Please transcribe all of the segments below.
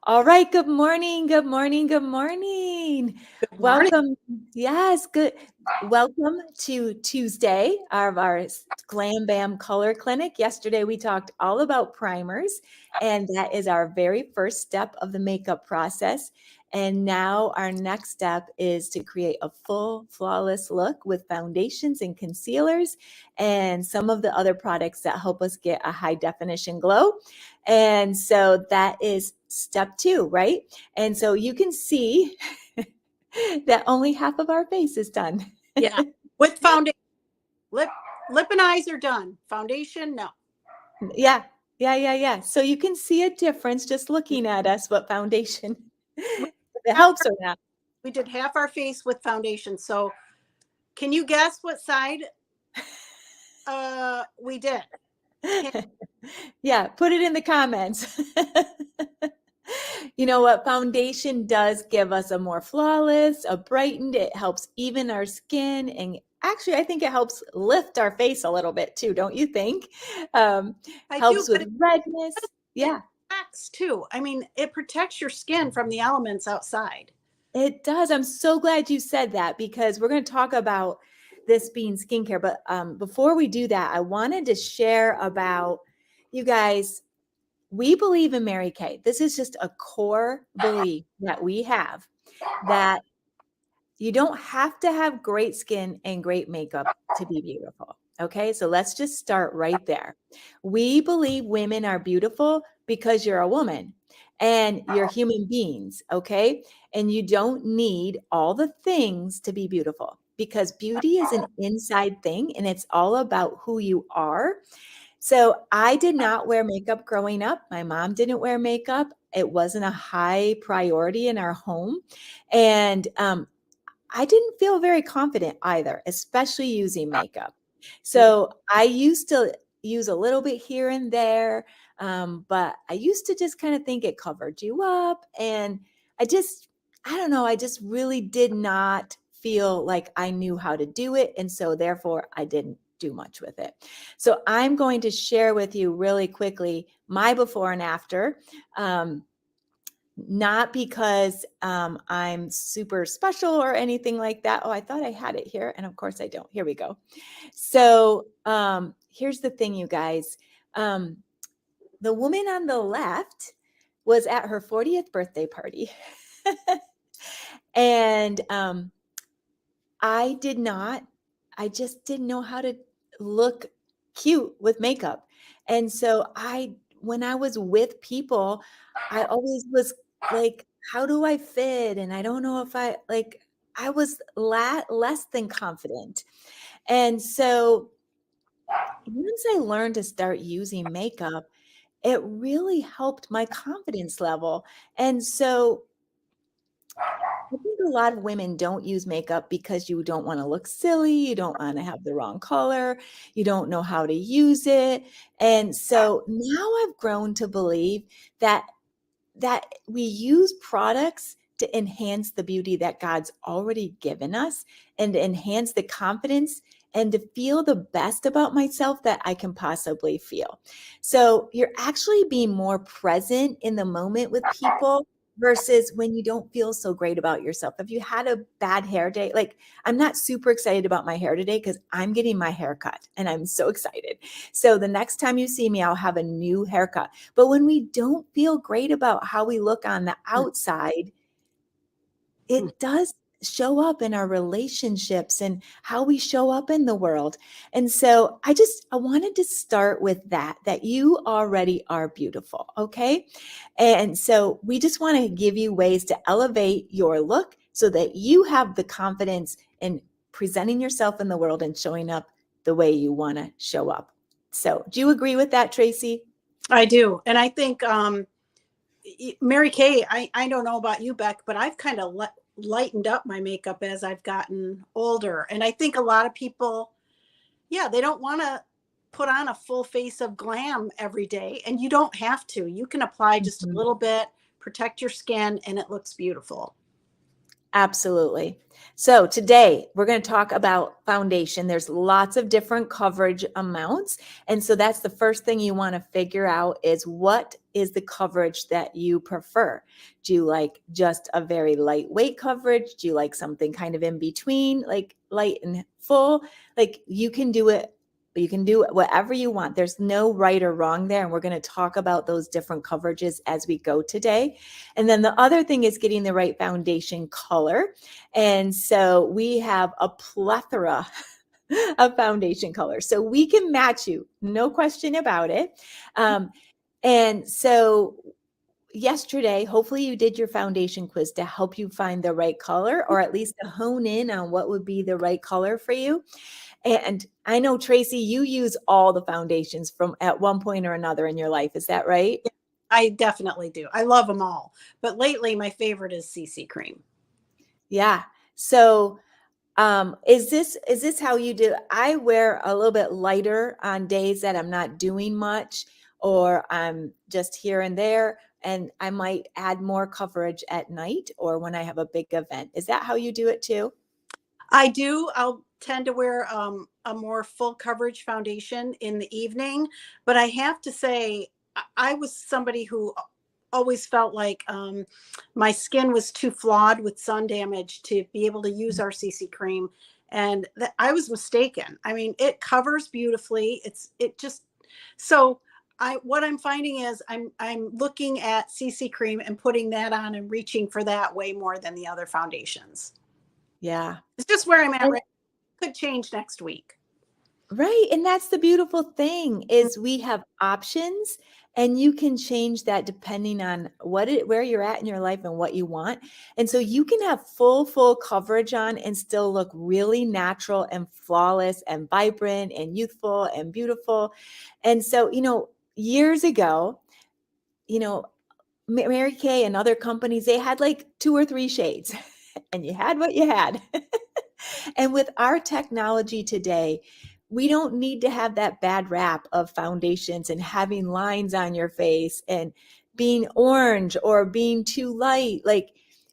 All right. Good morning. Good morning. Good morning. Good morning. Welcome. Yes. Good. Welcome to Tuesday of our Glam-Bam Color Clinic. Yesterday, we talked all about primers, and that is our very first step of the makeup process. And now our next step is to create a full, flawless look with foundations and concealers and some of the other products that help us get a high definition glow. And so that is step 2, right? And so you can see that only half of our face is done. Yeah, with foundation, lip, lip and eyes are done. Foundation, no. Yeah. Yeah. So you can see a difference just looking at us, what foundation, We if it half helps our, or not. we did half our face with foundation. So, can you guess what side we did? Can, Yeah, put it in the comments. You know what? Foundation does give us a more flawless, a brightened, it helps even our skin. And actually, I think it helps lift our face a little bit too, don't you think? Um, I do, Helps but with redness. it Yeah, protects too. I mean, it protects your skin from the elements outside. it does. I'm so glad you said that because we're going to talk about this being skincare. But before we do that, I wanted to share about you guys. We believe in Mary Kay. This is just a core belief that we have that you don't have to have great skin and great makeup to be beautiful. Okay, so let's just start right there. We believe women are beautiful because you're a woman and you're human beings. Okay, and you don't need all the things to be beautiful because beauty is an inside thing and it's all about who you are. So I did not wear makeup growing up. My mom didn't wear makeup. It wasn't a high priority in our home. And I didn't feel very confident either, especially using makeup. So I used to use a little bit here and there, but I used to just kind of think it covered you up. And I don't know, I just really did not feel like I knew how to do it. And so therefore, I didn't do much with it. So I'm going to share with you really quickly my before and after. Not because I'm super special or anything like that. Oh, I thought I had it here. And of course I don't. Here we go. So here's the thing, you guys. Um, the woman on the left was at her 40th birthday party. And I did not, I just didn't know how to look cute with makeup. And so when I was with people, I always was like, how do I fit? And I don't know if I was less than confident. And so once I learned to start using makeup, it really helped my confidence level. And so I think a lot of women don't use makeup because you don't want to look silly, you don't want to have the wrong color, you don't know how to use it. And so now I've grown to believe that we use products to enhance the beauty that God's already given us and to enhance the confidence and to feel the best about myself that I can possibly feel. So you're actually being more present in the moment with people versus when you don't feel so great about yourself. If you had a bad hair day, like I'm not super excited about my hair today because I'm getting my hair cut and I'm so excited. So the next time you see me, I'll have a new haircut. But when we don't feel great about how we look on the outside, it does show up in our relationships and how we show up in the world. And so I wanted to start with that you already are beautiful. Okay. And so we just want to give you ways to elevate your look so that you have the confidence in presenting yourself in the world and showing up the way you want to show up. So do you agree with that, Tracy? I do, and I think Mary Kay. I don't know about you, Beck, but I've kind of lightened up my makeup as I've gotten older, and I think a lot of people, yeah, they don't want to put on a full face of glam every day, and you don't have to. You can apply just a Mhm. little bit, protect your skin, and it looks beautiful. Absolutely. So today we're going to talk about foundation. There's lots of different coverage amounts. And so that's the first thing you want to figure out is what is the coverage that you prefer? Do you like just a very lightweight coverage? Do you like something kind of in between, like light and full? Like you can do it. You can do whatever you want. There's no right or wrong there. And we're going to talk about those different coverages as we go today. And then the other thing is getting the right foundation color. And so we have a plethora of foundation colors. So we can match you, no question about it. And so yesterday, hopefully you did your foundation quiz to help you find the right color or at least to hone in on what would be the right color for you. And I know, Tracy, you use all the foundations from at one point or another in your life. Is that right? Yeah, I definitely do. I love them all. But lately, my favorite is CC cream. Yeah. So is this how you do? I wear a little bit lighter on days that I'm not doing much or I'm just here and there, and I might add more coverage at night or when I have a big event. Is that how you do it too? I do. I'll tend to wear a more full coverage foundation in the evening. But I have to say, I was somebody who always felt like my skin was too flawed with sun damage to be able to use our CC cream. And I was mistaken. I mean, it covers beautifully. It just so what I'm finding is I'm looking at CC cream and putting that on and reaching for that way more than the other foundations. Yeah. It's just where I'm at And right. Could change next week. right, and that's the beautiful thing is we have options and you can change that depending on where you're at in your life and what you want. And so you can have full coverage on and still look really natural and flawless and vibrant and youthful and beautiful. And so, years ago, you know, Mary Kay and other companies, they had like two or three shades and you had what you had. And with our technology today, we don't need to have that bad rap of foundations and having lines on your face and being orange or being too light. Like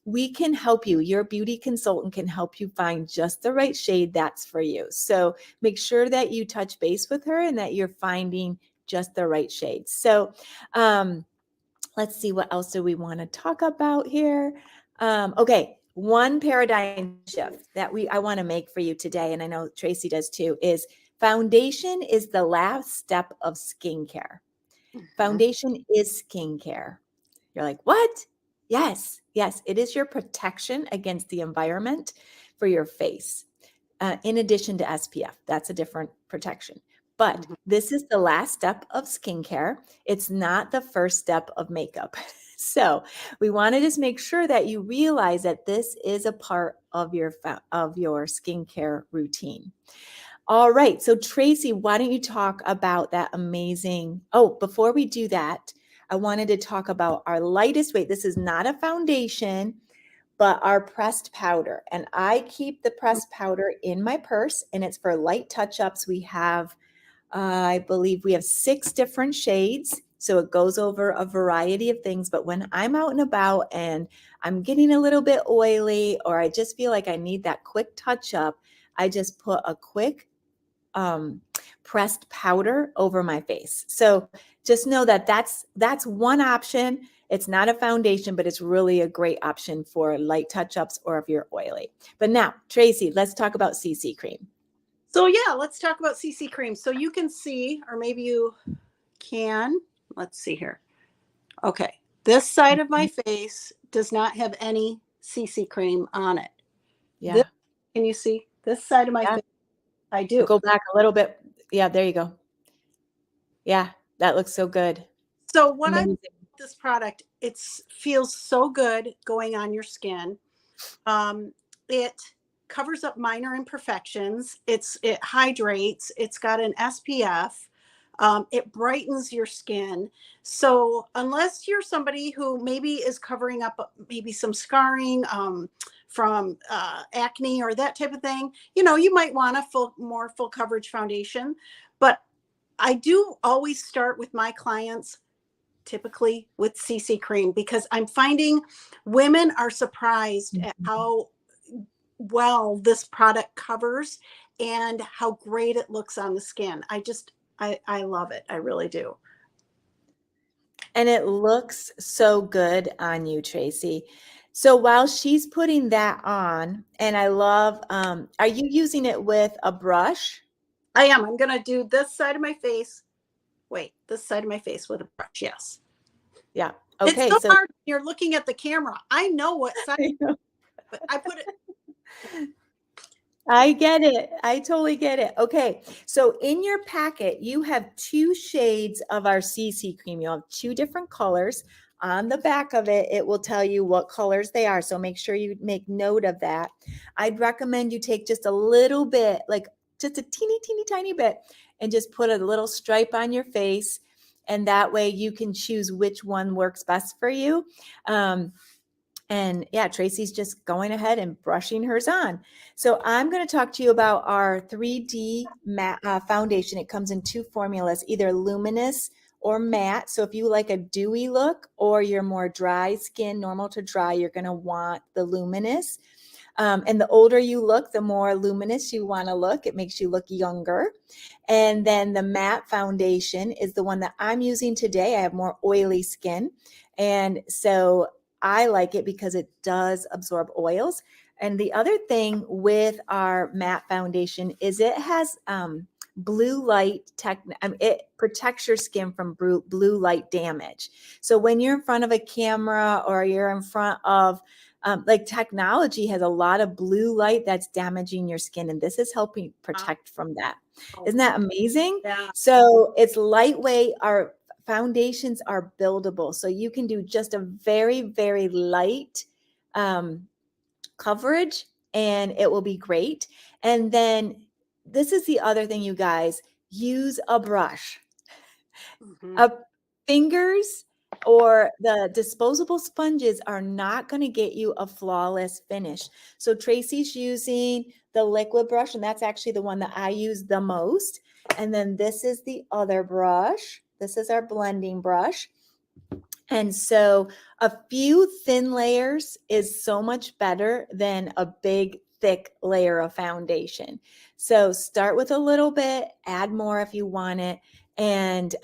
we can help you. Your beauty consultant can help you find just the right shade that's for you. So make sure that you touch base with her and that you're finding just the right shade. So, let's see, what else do we want to talk about here? Okay, one paradigm shift that I want to make for you today, and I know Tracy does too, is foundation is the last step of skincare. Mhm. Foundation is skincare. You're like, what? Yes, it is your protection against the environment for your face. In addition to SPF, that's a different protection. But Mhm. this is the last step of skincare. It's not the first step of makeup. So we want to just make sure that you realize that this is a part of your skincare routine. All right. So Tracy, why don't you talk about that amazing? Oh, before we do that, I wanted to talk about our lightest weight. This is not a foundation, but our pressed powder. And I keep the pressed powder in my purse and it's for light touch-ups. We have, I believe we have 6 different shades. So it goes over a variety of things. But when I'm out and about and I'm getting a little bit oily or I just feel like I need that quick touch-up, I just put a quick um, pressed powder over my face. So just know that that's one option. It's not a foundation, but it's really a great option for light touch-ups or if you're oily. But now, Tracy, let's talk about CC cream. So yeah, let's talk about CC cream. So you can see, or maybe you can. Let's see here. Okay, this side of my Mhm. face does not have any CC cream on it. This, Yeah. can you see this side of my Yeah. face? I do. Go back a little bit. Yeah, there you go. Yeah, that looks so good. So what I Amazing. this product, it feels so good going on your skin. It covers up minor imperfections. It hydrates. It's got an SPF. It brightens your skin. So unless you're somebody who maybe is covering up maybe some scarring from acne or that type of thing, you might want a more full coverage foundation. But I do always start with my clients typically with CC cream because I'm finding women are surprised at Mhm. how well this product covers and how great it looks on the skin. I love it. I really do. And it looks so good on you, Tracy. So while she's putting that on, and I love, are you using it with a brush? I am. I'm going to do this side of my face. Wait, this side of my face with a brush. Yes. Yeah. It's Okay. so So hard when you're looking at the camera. I know what side, but I put it. I get it. I totally get it. Okay. So in your packet, you have two shades of our CC cream. You have two different colors. On the back of it, it will tell you what colors they are. So make sure you make note of that. I'd recommend you take just a little bit, like just a teeny, teeny, tiny bit, and just put a little stripe on your face. And that way you can choose which one works best for you. And yeah, Tracy's just going ahead and brushing hers on. So I'm going to talk to you about our 3D matte foundation. It comes in two formulas, either luminous or matte. So if you like a dewy look or you're more dry skin, normal to dry, you're going to want the luminous. And the older you look, the more luminous you want to look. It makes you look younger. And then the matte foundation is the one that I'm using today. I have more oily skin. And so I like it because it does absorb oils. And the other thing with our matte foundation is it has blue light it protects your skin from blue light damage. So when you're in front of a camera or you're in front of like technology has a lot of blue light that's damaging your skin, and this is helping protect from that. Isn't that amazing? Yeah. So it's lightweight. Our foundations are buildable. So you can do just a very, very light coverage and it will be great. And then this is the other thing, you guys, use a brush. Mm-hmm. A fingers or the disposable sponges are not going to get you a flawless finish. So Tracy's using the liquid brush, and that's actually the one that I use the most. And then this is the other brush. This is our blending brush. And so a few thin layers is so much better than a big, thick layer of foundation. So start with a little bit, add more if you want it. And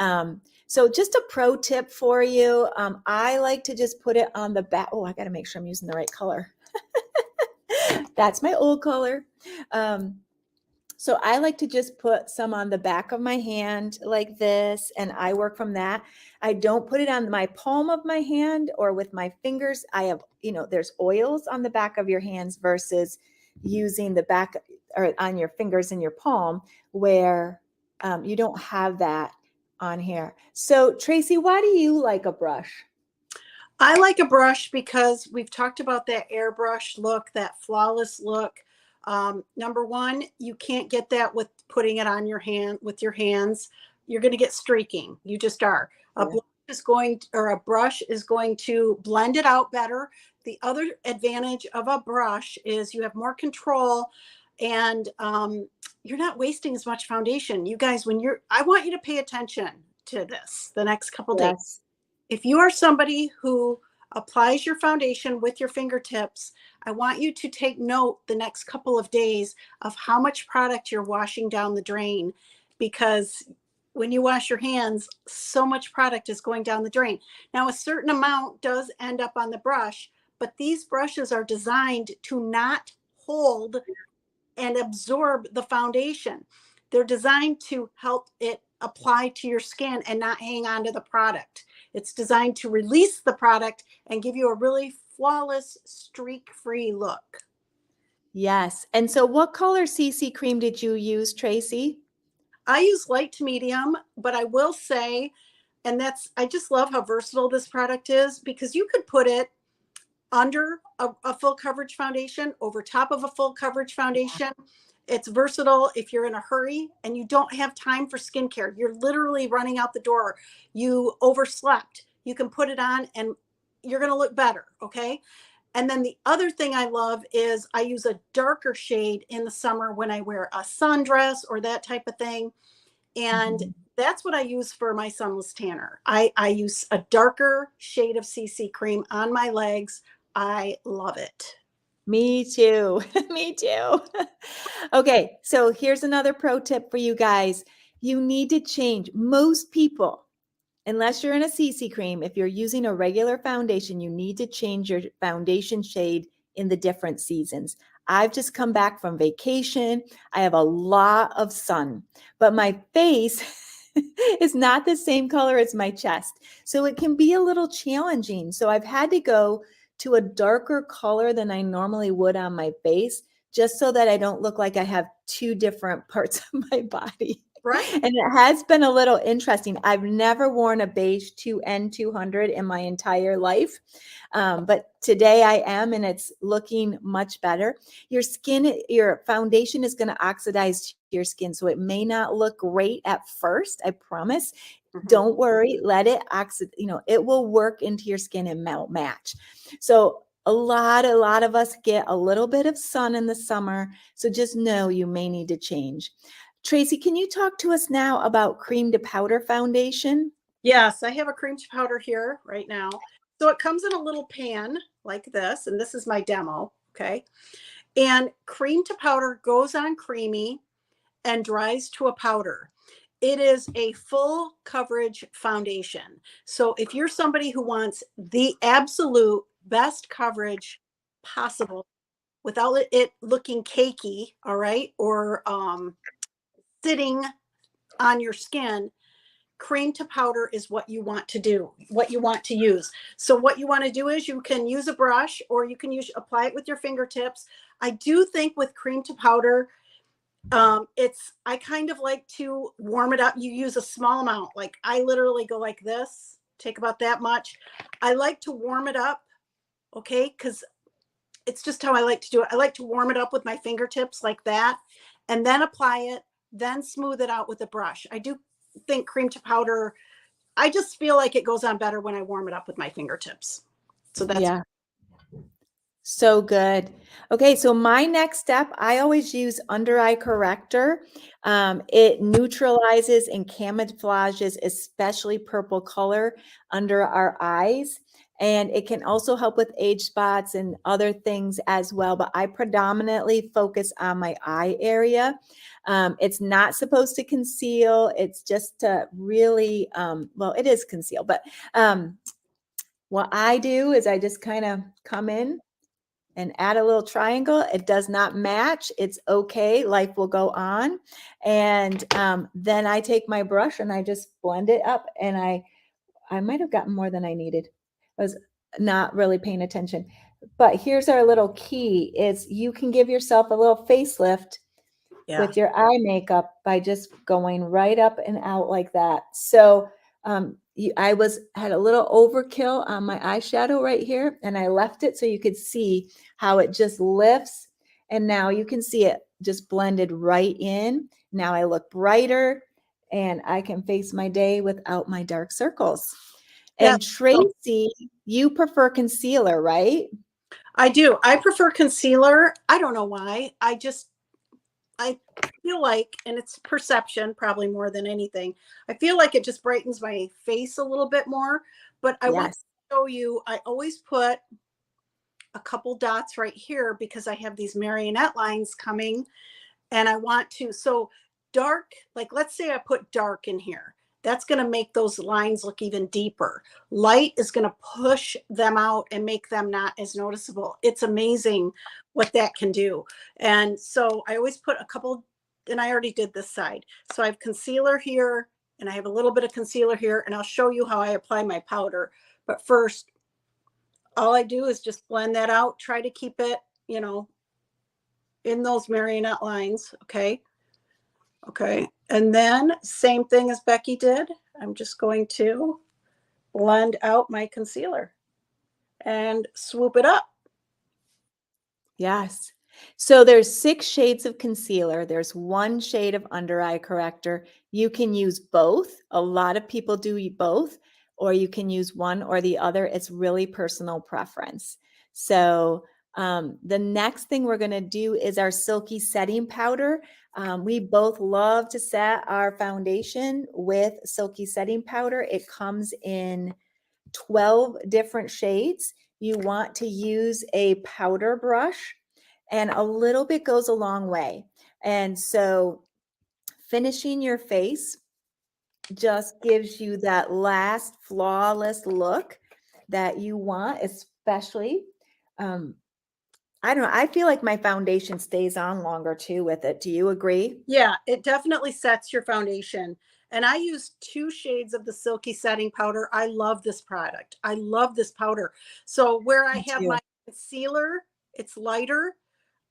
so just a pro tip for you. I like to just put it on the back. Oh, I got to make sure I'm using the right color. That's my old color. So I like to just put some on the back of my hand like this, and I work from that. I don't put it on my palm of my hand or with my fingers. I have, there's oils on the back of your hands versus using the back or on your fingers in your palm where you don't have that on here. So Tracy, why do you like a brush? I like a brush because we've talked about that airbrush look, that flawless look. Number one, you can't get that with putting it on your hand with your hands. You're going to get streaking. You just are. Yeah. A brush is going to blend it out better. The other advantage of a brush is you have more control, and you're not wasting as much foundation. You guys, I want you to pay attention to this the next couple days. Yes. If you are somebody who applies your foundation with your fingertips, I want you to take note the next couple of days of how much product you're washing down the drain, because when you wash your hands, so much product is going down the drain. Now, a certain amount does end up on the brush, but these brushes are designed to not hold and absorb the foundation. They're designed to help it apply to your skin and not hang on to the product. It's designed to release the product and give you a really flawless, streak-free look. Yes. And so what color CC cream did you use, Tracy? I use light to medium, but I will say, I just love how versatile this product is, because you could put it under a full coverage foundation, over top of a full coverage foundation. It's versatile if you're in a hurry and you don't have time for skincare. You're literally running out the door. You overslept. You can put it on and you're going to look better. Okay. And then the other thing I love is I use a darker shade in the summer when I wear a sundress or that type of thing. And that's what I use for my sunless tanner. I use a darker shade of CC cream on my legs. I love it. Me too. Me too. Okay, so here's another pro tip for you guys. You need to change. Most people, unless you're in a CC cream, if you're using a regular foundation, you need to change your foundation shade in the different seasons. I've just come back from vacation. I have a lot of sun, but my face is not the same color as my chest. So it can be a little challenging. So I've had to go to a darker color than I normally would on my face, just so that I don't look like I have two different parts of my body. Right. And it has been a little interesting. I've never worn a beige 2N200 in my entire life. But today I am, and it's looking much better. Your skin, your foundation is going to oxidize your skin. So it may not look great at first, I promise. Mhm. Don't worry, let it oxidize, it will work into your skin and match. So a lot of us get a little bit of sun in the summer. So just know you may need to change. Tracy, can you talk to us now about cream to powder foundation? Yes, I have a cream to powder here right now. So it comes in a little pan like this, and this is my demo. Okay. And cream to powder goes on creamy and dries to a powder. It is a full coverage foundation. So if you're somebody who wants the absolute best coverage possible without it looking cakey, all right, or sitting on your skin, cream to powder is what you want to do, what you want to use. So what you want to do is you can use a brush, or you can apply it with your fingertips. I do think with cream to powder, I kind of like to warm it up. You use a small amount. Like I literally go like this, take about that much. I like to warm it up, okay? Because it's just how I like to do it. I like to warm it up with my fingertips like that, and then apply it, then smooth it out with a brush. I do think cream to powder, I just feel like it goes on better when I warm it up with my fingertips. So that's Yeah. So good. Okay, so my next step, I always use under eye corrector. It neutralizes and camouflages, especially purple color under our eyes. And it can also help with age spots and other things as well. But I predominantly focus on my eye area. It's not supposed to conceal. It's just to really, well, it is conceal. But what I do is I just kind of come in and add a little triangle. It does not match. It's okay. Life will go on. And then I take my brush and I just blend it up. And I might have gotten more than I needed. I was not really paying attention. But here's our little key is you can give yourself a little facelift yeah. with your eye makeup by just going right up and out like that. So I had a little overkill on my eyeshadow right here, and I left it so you could see how it just lifts. And now you can see it just blended right in. Now I look brighter and I can face my day without my dark circles. Yeah. And Tracy, you prefer concealer, right? I do. I prefer concealer. I don't know why. I feel like, and it's perception probably more than anything, I feel like it just brightens my face a little bit more. But I want to Yes. show you, I always put a couple dots right here because I have these marionette lines coming, and I want to, so dark, like let's say I put dark in here. That's going to make those lines look even deeper. Light is going to push them out and make them not as noticeable. It's amazing what that can do. And so I always put a couple, and I already did this side. So I have concealer here, and I have a little bit of concealer here, and I'll show you how I apply my powder. But first, all I do is just blend that out, try to keep it, in those marionette lines. Okay. Okay. And then same thing as Becky did. I'm just going to blend out my concealer and swoop it up. Yes. So there's 6 shades of concealer. There's 1 shade of under eye corrector. You can use both. A lot of people do both, or you can use one or the other. It's really personal preference. So the next thing we're going to do is our silky setting powder. We both love to set our foundation with silky setting powder. It comes in 12 different shades. You want to use a powder brush and a little bit goes a long way. And so finishing your face just gives you that last flawless look that you want, especially. Um, I don't know. I feel like my foundation stays on longer too with it. Do you agree? Yeah, it definitely sets your foundation. And I use 2 shades of the Silky Setting Powder. I love this product. I love this powder. So where I Me have too. my concealer, it's lighter.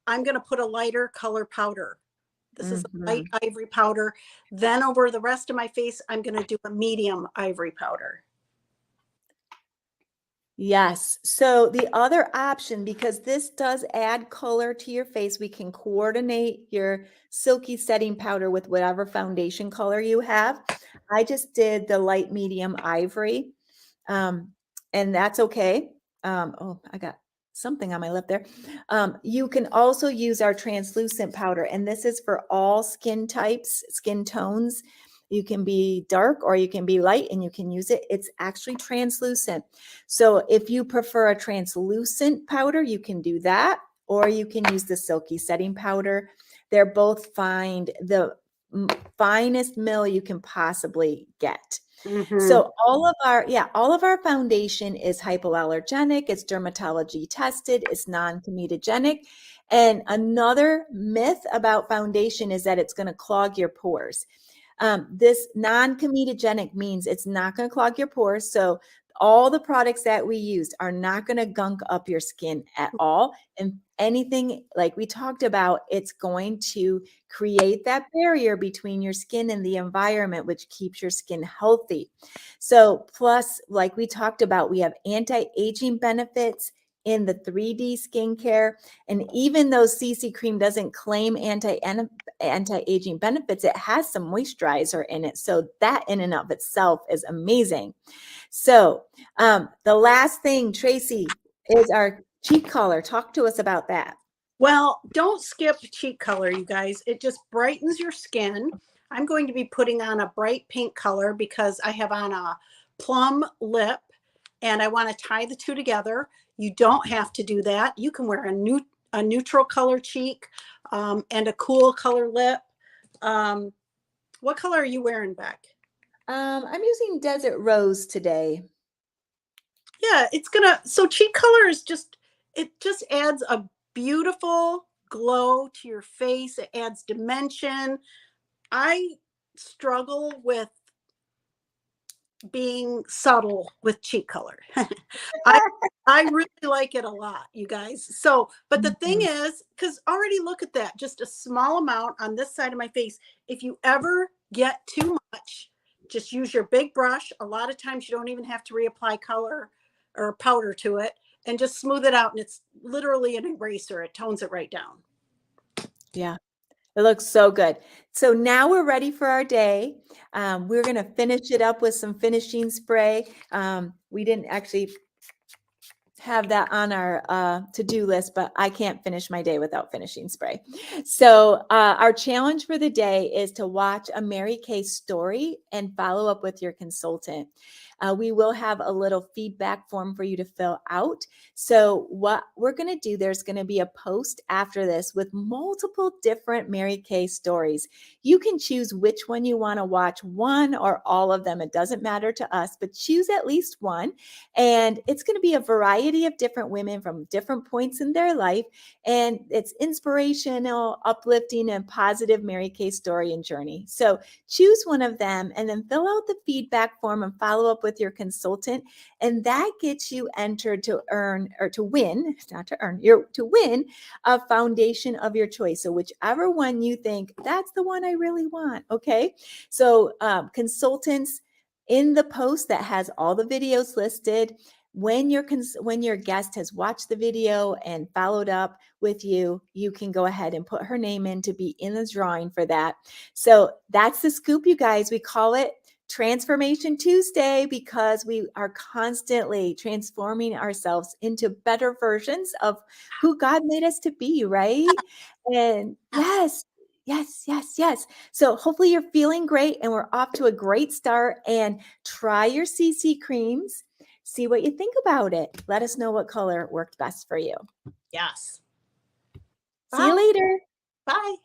I'm going to put a lighter color powder. This is a light Mhm. ivory powder. Then over the rest of my face, I'm going to do a medium ivory powder. Yes. So the other option, because this does add color to your face, we can coordinate your silky setting powder with whatever foundation color you have. I just did the light medium ivory, um, and that's okay. Oh, I got something on my lip there. You can also use our translucent powder, and this is for all skin types, skin tones. You can be dark or you can be light, and you can use it. It's actually translucent. So if you prefer a translucent powder, you can do that, or you can use the silky setting powder. They're both fine, the finest mill you can possibly get. Mm-hmm. So all of our foundation is hypoallergenic, it's dermatology tested, it's non-comedogenic. And another myth about foundation is that it's going to clog your pores. This non-comedogenic means it's not going to clog your pores. So all the products that we used are not going to gunk up your skin at all. And anything like we talked about, it's going to create that barrier between your skin and the environment, which keeps your skin healthy. So plus, like we talked about, we have anti-aging benefits in the 3D skincare. And even though CC cream doesn't claim anti-aging benefits, it has some moisturizer in it. So that in and of itself is amazing. So the last thing, Tracy, is our cheek color. Talk to us about that. Well, don't skip cheek color, you guys. It just brightens your skin. I'm going to be putting on a bright pink color because I have on a plum lip and I want to tie the two together. You don't have to do that. You can wear a neutral color cheek and a cool color lip. Um, what color are you wearing, Beck? I'm using Desert Rose today. Yeah, so cheek color is it just adds a beautiful glow to your face. It adds dimension. I struggle with being subtle with cheek color. I I really like it a lot, you guys. So, but the thing Mhm. is, because already look at that, just a small amount on this side of my face. If you ever get too much, just use your big brush. A lot of times you don't even have to reapply color or powder to it and just smooth it out. And it's literally an eraser. It tones it right down. Yeah. It looks so good. So now we're ready for our day. We're going to finish it up with some finishing spray. We didn't actually have that on our to-do list, but I can't finish my day without finishing spray. So our challenge for the day is to watch a Mary Kay story and follow up with your consultant. We will have a little feedback form for you to fill out. So what we're going to do, there's going to be a post after this with multiple different Mary Kay stories. You can choose which one you want to watch, one or all of them. It doesn't matter to us, but choose at least one. And it's going to be a variety of different women from different points in their life. And it's inspirational, uplifting, and positive Mary Kay story and journey. So choose one of them and then fill out the feedback form and follow up with your consultant. And that gets you entered to earn or to win, not to earn, you're to win a foundation of your choice. So whichever one you think that's the one I really want. Okay. So consultants in the post that has all the videos listed, when your guest has watched the video and followed up with you, you can go ahead and put her name in to be in the drawing for that. So that's the scoop, you guys. We call it Transformation Tuesday because we are constantly transforming ourselves into better versions of who God made us to be, right? And yes, yes, yes, yes. So hopefully you're feeling great and we're off to a great start. And try your CC creams. See what you think about it. Let us know what color worked best for you. Yes. See you Bye. later. Bye.